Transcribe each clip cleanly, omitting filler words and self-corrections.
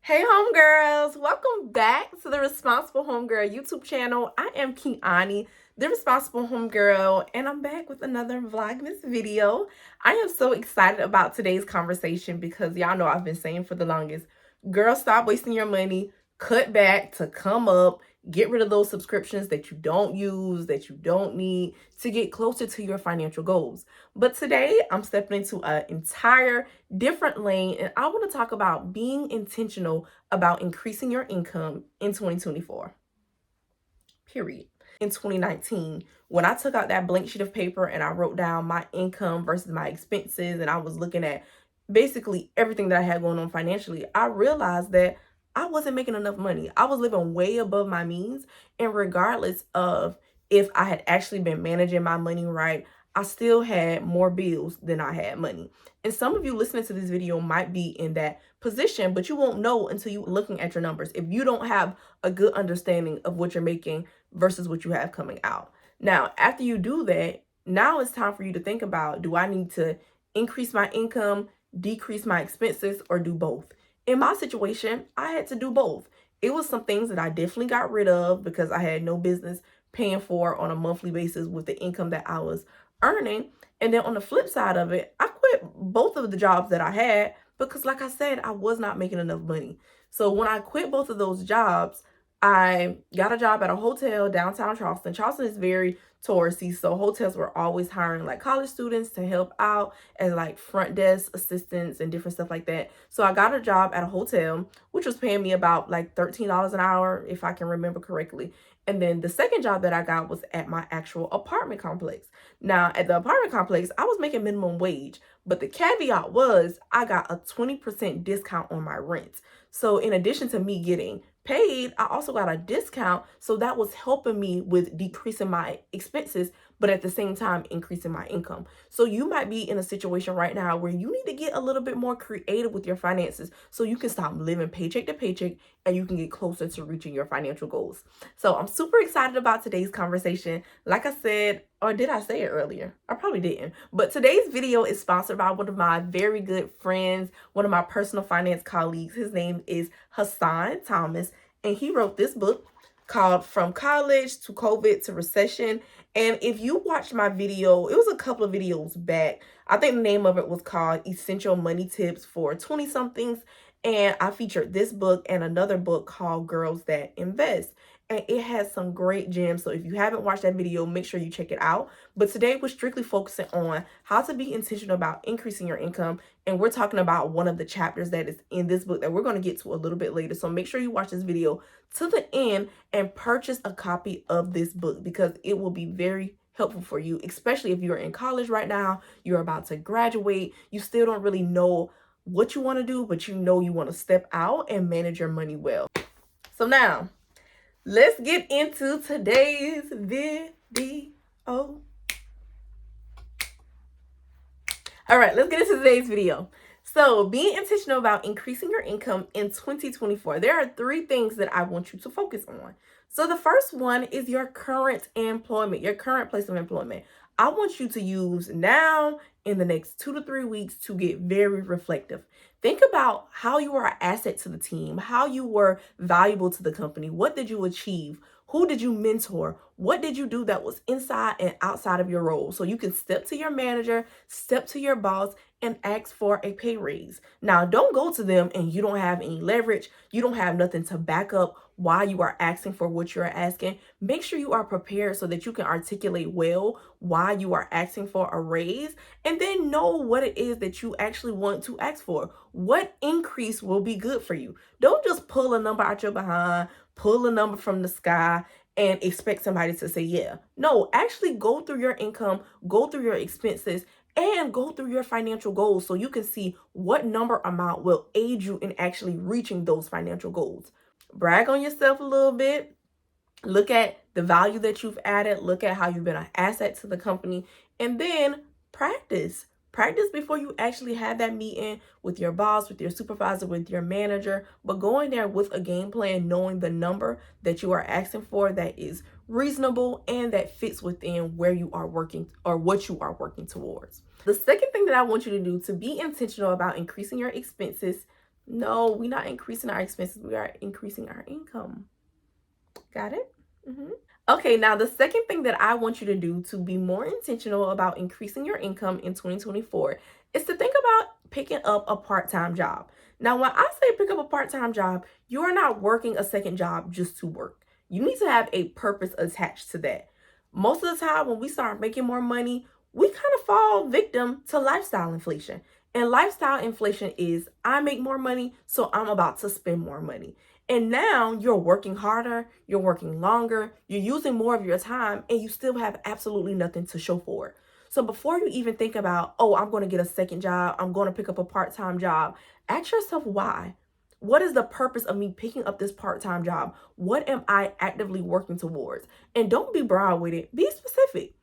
Hey homegirls, welcome back to the Responsible Homegirl YouTube channel. I am Kiani, the Responsible Homegirl, and I'm back with another Vlogmas video. I am so excited about today's conversation because y'all know I've been saying for the longest, girl, stop wasting your money, cut back to come up, get rid of those subscriptions that you don't use, that you don't need to get closer to your financial goals. But today I'm stepping into an entire different lane, and I want to talk about being intentional about increasing your income in 2024. Period. In 2019, when I took out that blank sheet of paper and I wrote down my income versus my expenses, and I was looking at basically everything that I had going on financially, I realized that I wasn't making enough money. I was living way above my means, and regardless of if I had actually been managing my money right, I still had more bills than I had money. And some of you listening to this video might be in that position, but you won't know until you're looking at your numbers. If you don't have a good understanding of what you're making versus what you have coming out. Now, after you do that, now it's time for you to think about, do I need to increase my income, decrease my expenses, or do both? In my situation, I had to do both. It was some things that I definitely got rid of because I had no business paying for on a monthly basis with the income that I was earning. And then on the flip side of it, I quit both of the jobs that I had because, like I said, I was not making enough money. So when I quit both of those jobs, I got a job at a hotel downtown Charleston. Charleston is very touristy, so hotels were always hiring like college students to help out as like front desk assistants and different stuff like that. So I got a job at a hotel, which was paying me about like $13 an hour, if I can remember correctly. And then the second job that I got was at my actual apartment complex. Now, at the apartment complex, I was making minimum wage, but the caveat was I got a 20% discount on my rent. So in addition to me getting paid, I also got a discount. So that was helping me with decreasing my expenses, but at the same time, increasing my income. So you might be in a situation right now where you need to get a little bit more creative with your finances so you can stop living paycheck to paycheck and you can get closer to reaching your financial goals. So I'm super excited about today's conversation. Like I said, or did I say it earlier? I probably didn't. But today's video is sponsored by one of my very good friends, one of my personal finance colleagues. His name is Hassan Thomas, and he wrote this book called From College to COVID to Recession. And if you watched my video, it was a couple of videos back. I think the name of it was called Essential Money Tips for 20-somethings. And I featured this book and another book called Girls That Invest. And it has some great gems. So if you haven't watched that video, make sure you check it out. But today we're strictly focusing on how to be intentional about increasing your income. And we're talking about one of the chapters that is in this book that we're going to get to a little bit later. So make sure you watch this video to the end and purchase a copy of this book because it will be very helpful for you, especially if you're in college right now, you're about to graduate, you still don't really know what you want to do, but you know you want to step out and manage your money well. So now, let's get into today's video. All right, let's get into today's video. So being intentional about increasing your income in 2024, there are 3 things that I want you to focus on. So the first one is your current employment, your current place of employment. I want you to use now in the next 2 to 3 weeks to get very reflective. Think about how you were an asset to the team, how you were valuable to the company. What did you achieve? Who did you mentor? What did you do that was inside and outside of your role? So you can step to your manager, step to your boss, and ask for a pay raise. Now, don't go to them and you don't have any leverage. You don't have nothing to back up why you are asking for what you're asking. Make sure you are prepared so that you can articulate well why you are asking for a raise, and then know what it is that you actually want to ask for. What increase will be good for you? Don't just pull a number out your behind, pull a number from the sky, and expect somebody to say yeah. No, actually go through your income, go through your expenses, and go through your financial goals so you can see what number amount will aid you in actually reaching those financial goals. Brag on yourself a little bit. Look at the value that you've added. Look at how you've been an asset to the company. And then practice. Practice before you actually have that meeting with your boss, with your supervisor, with your manager. But go in there with a game plan, knowing the number that you are asking for that is reasonable and that fits within where you are working or what you are working towards. The second thing that I want you to do to be intentional about increasing your expenses No, we're not increasing our expenses. We are increasing our income. Got it? Okay, now the second thing that I want you to do to be more intentional about increasing your income in 2024 is to think about picking up a part time job. Now, when I say pick up a part time job, you are not working a second job just to work. You need to have a purpose attached to that. Most of the time, when we start making more money, we kind of fall victim to lifestyle inflation. And lifestyle inflation is I make more money, so I'm about to spend more money. And now you're working harder, you're working longer, you're using more of your time, and you still have absolutely nothing to show for it. So before you even think about, oh, I'm going to get a second job, I'm going to pick up a part time job, ask yourself why. What is the purpose of me picking up this part time job? What am I actively working towards? And don't be broad with it, be specific.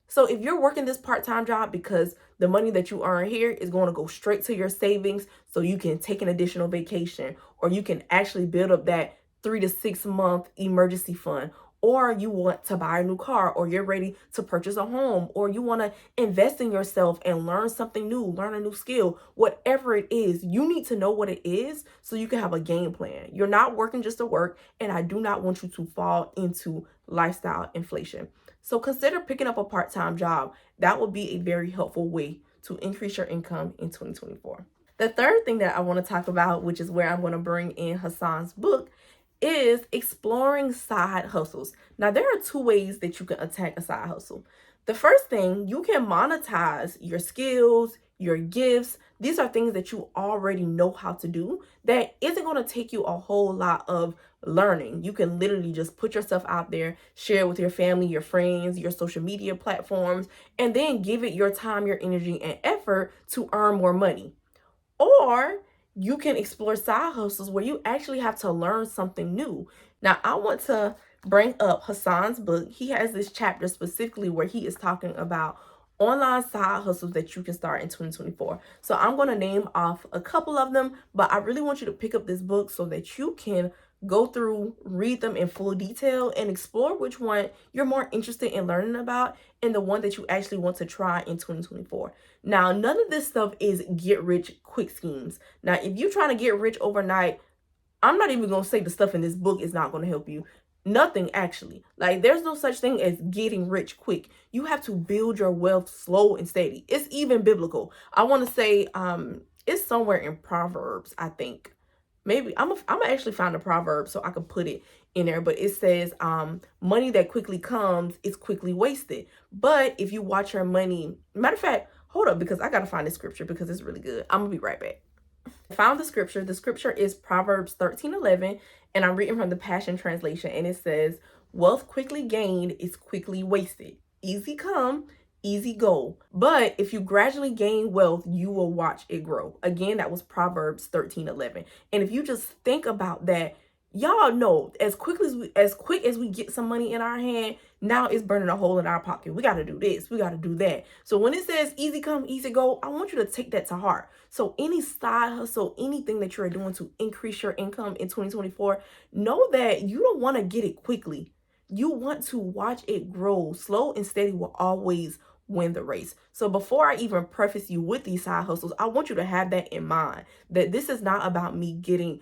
So if you're working this part-time job because the money that you earn here is going to go straight to your savings so you can take an additional vacation, or you can actually build up that 3 to 6 month emergency fund, or you want to buy a new car, or you're ready to purchase a home, or you want to invest in yourself and learn something new, learn a new skill, whatever it is, you need to know what it is so you can have a game plan. You're not working just to work, and I do not want you to fall into lifestyle inflation. So consider picking up a part-time job. That would be a very helpful way to increase your income in 2024. The third thing that I want to talk about, which is where I'm going to bring in Hassan's book, is exploring side hustles. Now, there are two ways that you can attack a side hustle. The first thing, you can monetize your skills, your gifts. These are things that you already know how to do that isn't going to take you a whole lot of learning. You can literally just put yourself out there, share with your family, your friends, your social media platforms, and then give it your time, your energy, and effort to earn more money. Or you can explore side hustles where you actually have to learn something new. Now, I want to bring up Hassan's book. He has this chapter specifically where he is talking about online side hustles that you can start in 2024. So I'm going to name off a couple of them, but I really want you to pick up this book so that you can go through, read them in full detail, and explore which one you're more interested in learning about and the one that you actually want to try in 2024. Now, none of this stuff is get rich quick schemes. Now, if you're trying to get rich overnight, I'm not even going to say the stuff in this book is not going to help you. Nothing actually. Like, there's no such thing as getting rich quick. You have to build your wealth slow and steady. It's even biblical. I want to say it's somewhere in Proverbs, I think. Maybe I'm gonna actually find a proverb so I can put it in there, but it says money that quickly comes is quickly wasted, but if you watch your money, matter of fact, hold up, because I gotta find this scripture because it's really good. I'm gonna be right back. I found the scripture. The scripture is Proverbs 13:11, and I'm reading from the Passion Translation, and it says, wealth quickly gained is quickly wasted. Easy come, easy go. But if you gradually gain wealth, you will watch it grow. Again, that was Proverbs 13:11. And if you just think about that, y'all know as quick as we get some money in our hand, now it's burning a hole in our pocket. We got to do this, we got to do that. So when it says easy come, easy go, I want you to take that to heart. So any side hustle, anything that you're doing to increase your income in 2024, know that you don't want to get it quickly. You want to watch it grow. Slow and steady will always win the race. So before I even preface you with these side hustles, I want you to have that in mind, that this is not about me getting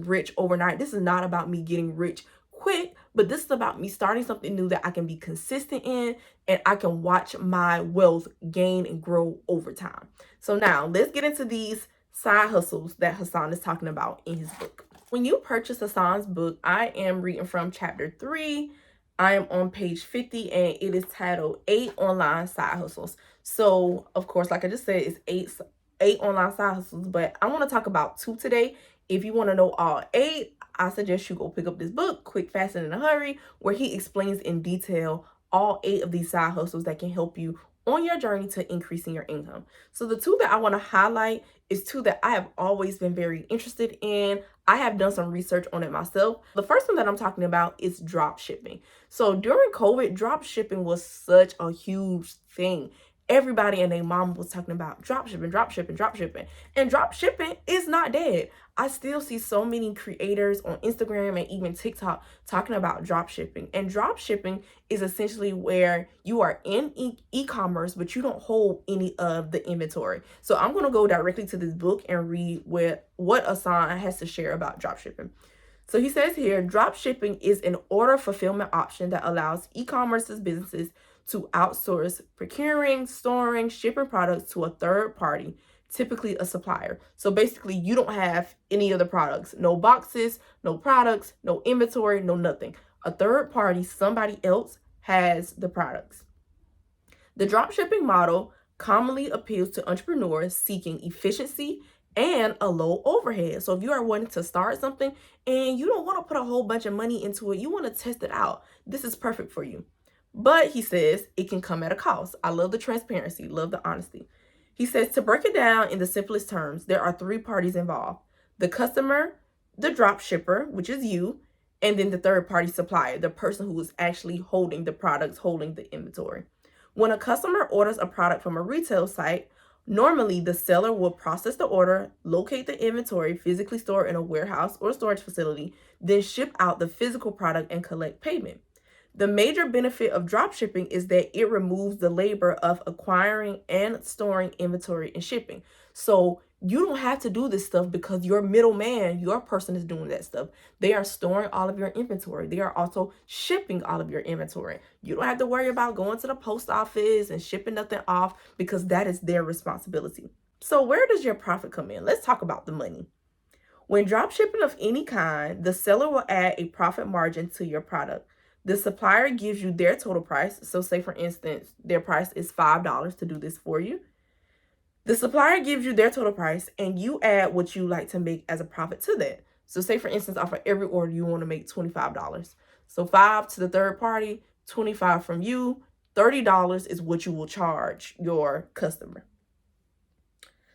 rich overnight. This is not about me getting rich quick, but this is about me starting something new that I can be consistent in, and I can watch my wealth gain and grow over time. So now let's get into these side hustles that Hassan is talking about in his book. When you purchase Hassan's book, I am reading from chapter 3. I am on page 50, and it is titled 8 Online Side Hustles. So, of course, like I just said, it's eight online side hustles, but I want to talk about 2 today. If you want to know all 8, I suggest you go pick up this book, Quick, Fast, and in a Hurry, where he explains in detail all 8 of these side hustles that can help you on your journey to increasing your income. So the 2 that I want to highlight is 2 that I have always been very interested in. I have done some research on it myself. The first one that I'm talking about is drop shipping. So during COVID, drop shipping was such a huge thing. everybody and their mom was talking about drop shipping, drop shipping, drop shipping. And drop shipping is not dead. I still see so many creators on Instagram and even TikTok talking about drop shipping. And drop shipping is essentially where you are in e-commerce, but you don't hold any of the inventory. So I'm going to go directly to this book and read what Hassan has to share about drop shipping. So he says here, drop shipping is an order fulfillment option that allows e-commerce businesses to outsource procuring, storing, shipping products to a third party, typically a supplier. So basically, you don't have any of the products, no boxes, no products, no inventory, no nothing. A third party, somebody else, has the products. The drop shipping model commonly appeals to entrepreneurs seeking efficiency and a low overhead. So if you are wanting to start something and you don't want to put a whole bunch of money into it, you want to test it out, this is perfect for you. But he says it can come at a cost. I love the transparency, love the honesty. He says to break it down in the simplest terms, there are three parties involved: the customer, the drop shipper, which is you, and then the third party supplier, the person who is actually holding the products, holding the inventory. When a customer orders a product from a retail site, normally the seller will process the order, locate the inventory, physically store in a warehouse or storage facility, then ship out the physical product and collect payment. The major benefit of dropshipping is that it removes the labor of acquiring and storing inventory and shipping. So you don't have to do this stuff because your middleman, your person, is doing that stuff. They are storing all of your inventory. They are also shipping all of your inventory. You don't have to worry about going to the post office and shipping nothing off because that is their responsibility. So where does your profit come in? Let's talk about the money. When dropshipping of any kind, the seller will add a profit margin to your product. The supplier gives you their total price. So say, for instance, their price is $5 to do this for you. The supplier gives you their total price and you add what you like to make as a profit to that. So say, for instance, off of every order, you want to make $25. So $5 to the third party, $25 from you, $30 is what you will charge your customer.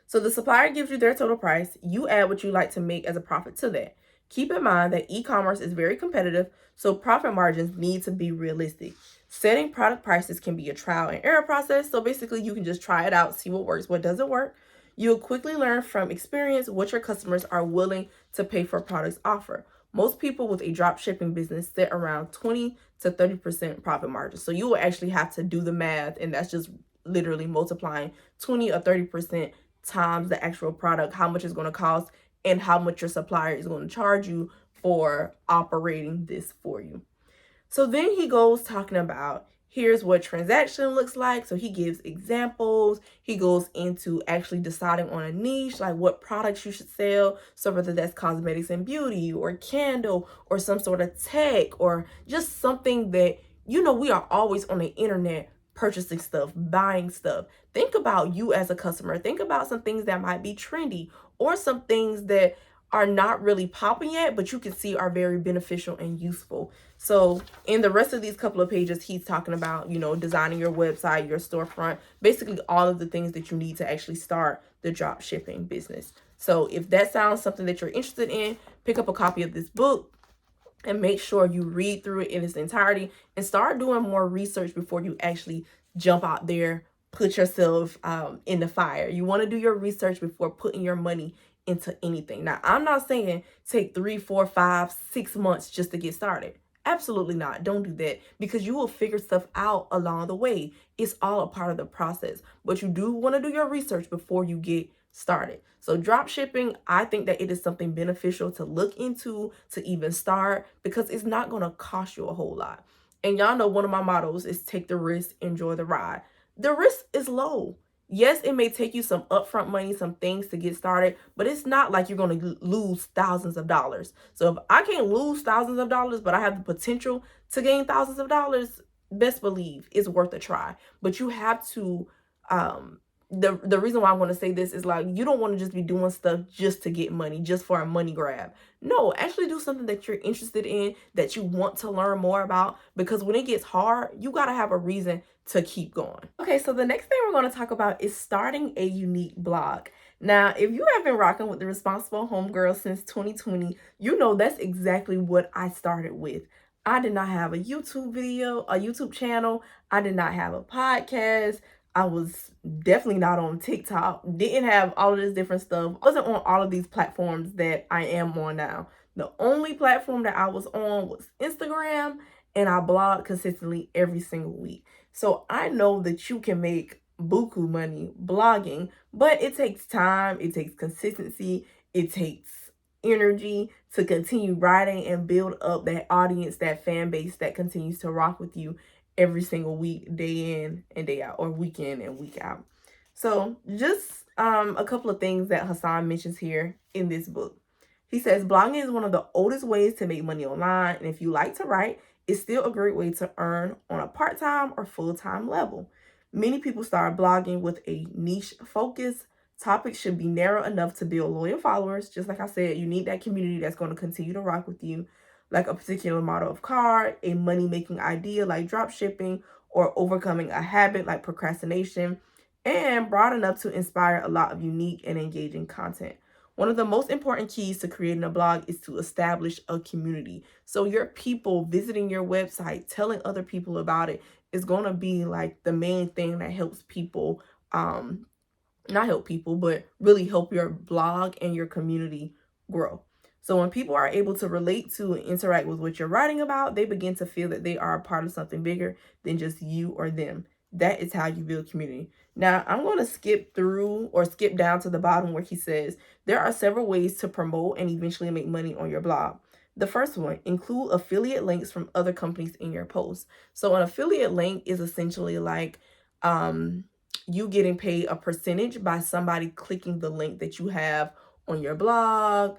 So the supplier gives you their total price. You add what you like to make as a profit to that. Keep in mind that e-commerce is very competitive, so profit margins need to be realistic. Setting product prices can be a trial and error process, so basically you can just try it out, see what works, what doesn't work. You'll quickly learn from experience what your customers are willing to pay for products offered. Most people with a drop shipping business set around 20 to 30% profit margin. So you will actually have to do the math, and that's just literally multiplying 20 or 30% times the actual product, how much it's going to cost, and how much your supplier is going to charge you for operating this for you. So then he goes talking about, here's what transaction looks like. So he gives examples. He goes into actually deciding on a niche, like what products you should sell. So whether that's cosmetics and beauty or candle or some sort of tech or just something that, we are always on the internet purchasing stuff, buying stuff. Think about you as a customer. Think about some things that might be trendy or some things that are not really popping yet, but you can see are very beneficial and useful. So in the rest of these couple of pages, he's talking about, designing your website, your storefront, basically all of the things that you need to actually start the drop shipping business. So if that sounds something that you're interested in, pick up a copy of this book and make sure you read through it in its entirety and start doing more research before you actually jump out there, put yourself in the fire. You want to do your research before putting your money into anything. Now, I'm not saying take 3, 4, 5, 6 months just to get started. Absolutely not. Don't do that because you will figure stuff out along the way. It's all a part of the process, but you do want to do your research before you get started. So drop shipping, I think that it is something beneficial to look into, to even start, because it's not going to cost you a whole lot. And y'all know one of my mottos is take the risk, enjoy the ride. The risk is low. Yes, it may take you some upfront money, some things to get started, but it's not like you're going to lose thousands of dollars. So if I can't lose thousands of dollars, but I have the potential to gain thousands of dollars, best believe it's worth a try. But you have to, the reason why I want to say this is like, you don't want to just be doing stuff just to get money, just for a money grab. No, actually do something that you're interested in, that you want to learn more about, because when it gets hard, you got to have a reason to keep going. Okay, so the next thing we're going to talk about is starting a unique blog. Now, if you have been rocking with the Responsible Homegirl since 2020, you know that's exactly what I started with. I did not have a YouTube channel. I did not have a podcast. I was definitely not on TikTok, didn't have all of this different stuff. I wasn't on all of these platforms that I am on now. The only platform that I was on was Instagram, and I blogged consistently every single week. So I know that you can make buku money blogging, but it takes time, it takes consistency, it takes energy to continue writing and build up that audience, that fan base that continues to rock with you every single week, day in and day out, or week in and week out. So just a couple of things that Hassan mentions here in this book. He says blogging is one of the oldest ways to make money online, and if you like to write, it's still a great way to earn on a part-time or full-time level. Many people start blogging with a niche focus. Topics should be narrow enough to build loyal followers. Just like I said, you need that community that's going to continue to rock with you, like a particular model of car, a money-making idea like drop shipping, or overcoming a habit like procrastination, and broad enough to inspire a lot of unique and engaging content. One of the most important keys to creating a blog is to establish a community. So your people visiting your website, telling other people about it is going to be like the main thing that helps people, not help people, but really help your blog and your community grow. So when people are able to relate to and interact with what you're writing about, they begin to feel that they are a part of something bigger than just you or them. That is how you build community. Now, I'm going to skip through or skip down to the bottom where he says there are several ways to promote and eventually make money on your blog. The first one, include affiliate links from other companies in your posts. So an affiliate link is essentially like you getting paid a percentage by somebody clicking the link that you have on your blog.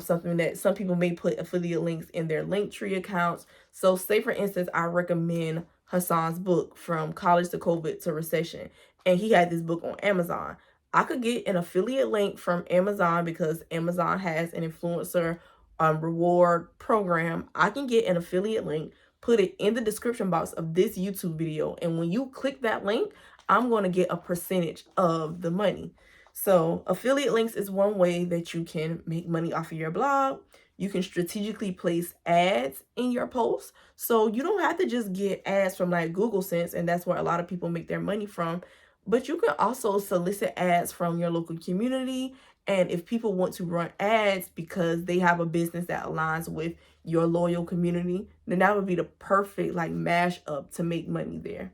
Something that some people may put affiliate links in their Linktree accounts. So say for instance, I recommend Hassan's book, From College to COVID to Recession, and he had this book on Amazon. I could get an affiliate link from Amazon because Amazon has an influencer reward program. I can get an affiliate link, put it in the description box of this YouTube video, and when you click that link, I'm going to get a percentage of the money. So affiliate links is one way that you can make money off of your blog. You can strategically place ads in your posts. So you don't have to just get ads from like Google Sense, and that's where a lot of people make their money from. But you can also solicit ads from your local community. And if people want to run ads because they have a business that aligns with your loyal community, then that would be the perfect like mash up to make money there.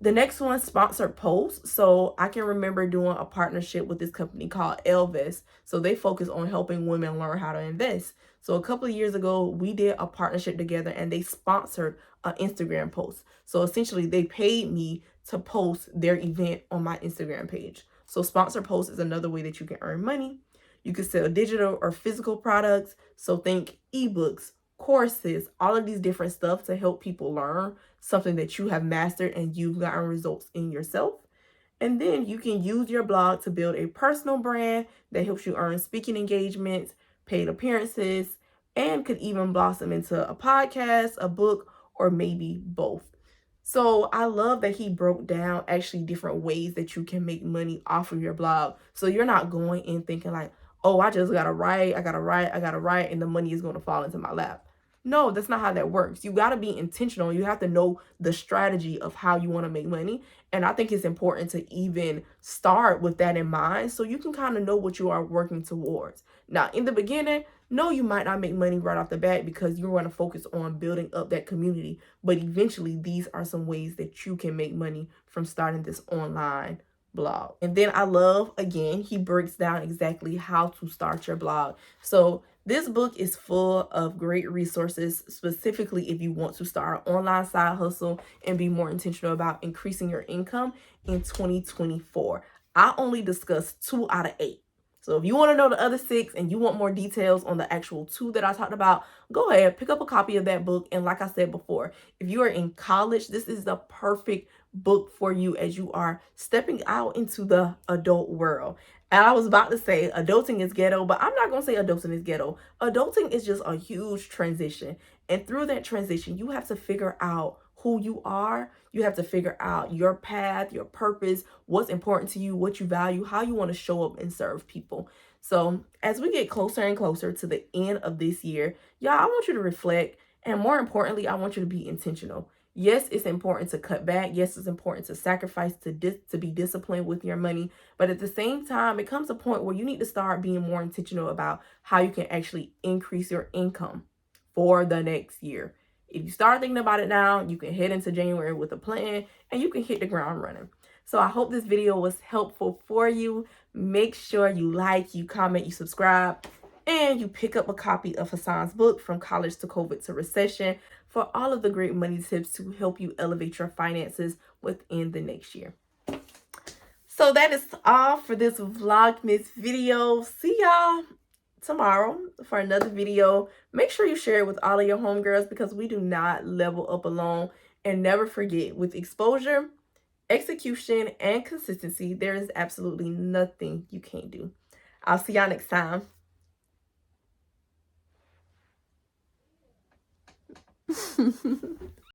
The next one, sponsored posts. So I can remember doing a partnership with this company called Elvis. So they focus on helping women learn how to invest. So a couple of years ago, we did a partnership together and they sponsored an Instagram post. So essentially they paid me to post their event on my Instagram page. So sponsored posts is another way that you can earn money. You can sell digital or physical products. So think ebooks, courses, all of these different stuff to help people learn something that you have mastered and you've gotten results in yourself. And then you can use your blog to build a personal brand that helps you earn speaking engagements, paid appearances, and could even blossom into a podcast, a book, or maybe both. So I love that he broke down actually different ways that you can make money off of your blog. So you're not going in thinking like, oh, I just gotta write, I gotta write, I gotta write, and the money is gonna fall into my lap. No, that's not how that works. You got to be intentional. You have to know the strategy of how you want to make money. And I think it's important to even start with that in mind so you can kind of know what you are working towards. Now, in the beginning, no, you might not make money right off the bat because you're going to focus on building up that community. But eventually, these are some ways that you can make money from starting this online blog. And then I love, again, he breaks down exactly how to start your blog. So this book is full of great resources, specifically if you want to start an online side hustle and be more intentional about increasing your income in 2024. I only discussed 2 out of 8. So if you want to know the other 6 and you want more details on the actual 2 that I talked about, go ahead, pick up a copy of that book. And like I said before, if you are in college, this is the perfect book for you as you are stepping out into the adult world. And I was about to say adulting is ghetto, but I'm not going to say adulting is ghetto. Adulting is just a huge transition. And through that transition, you have to figure out who you are. You have to figure out your path, your purpose, what's important to you, what you value, how you want to show up and serve people. So as we get closer and closer to the end of this year, y'all, I want you to reflect. And more importantly, I want you to be intentional. Yes, it's important to cut back. Yes, it's important to sacrifice, to be disciplined with your money. But at the same time, it comes a point where you need to start being more intentional about how you can actually increase your income for the next year. If you start thinking about it now, you can head into January with a plan and you can hit the ground running. So I hope this video was helpful for you. Make sure you like, you comment, you subscribe, and you pick up a copy of Hassan's book, From College to COVID to Recession, for all of the great money tips to help you elevate your finances within the next year. So that is all for this Vlogmas video. See y'all tomorrow for another video. Make sure you share it with all of your homegirls because we do not level up alone. And never forget, with exposure, execution, and consistency, there is absolutely nothing you can't do. I'll see y'all next time.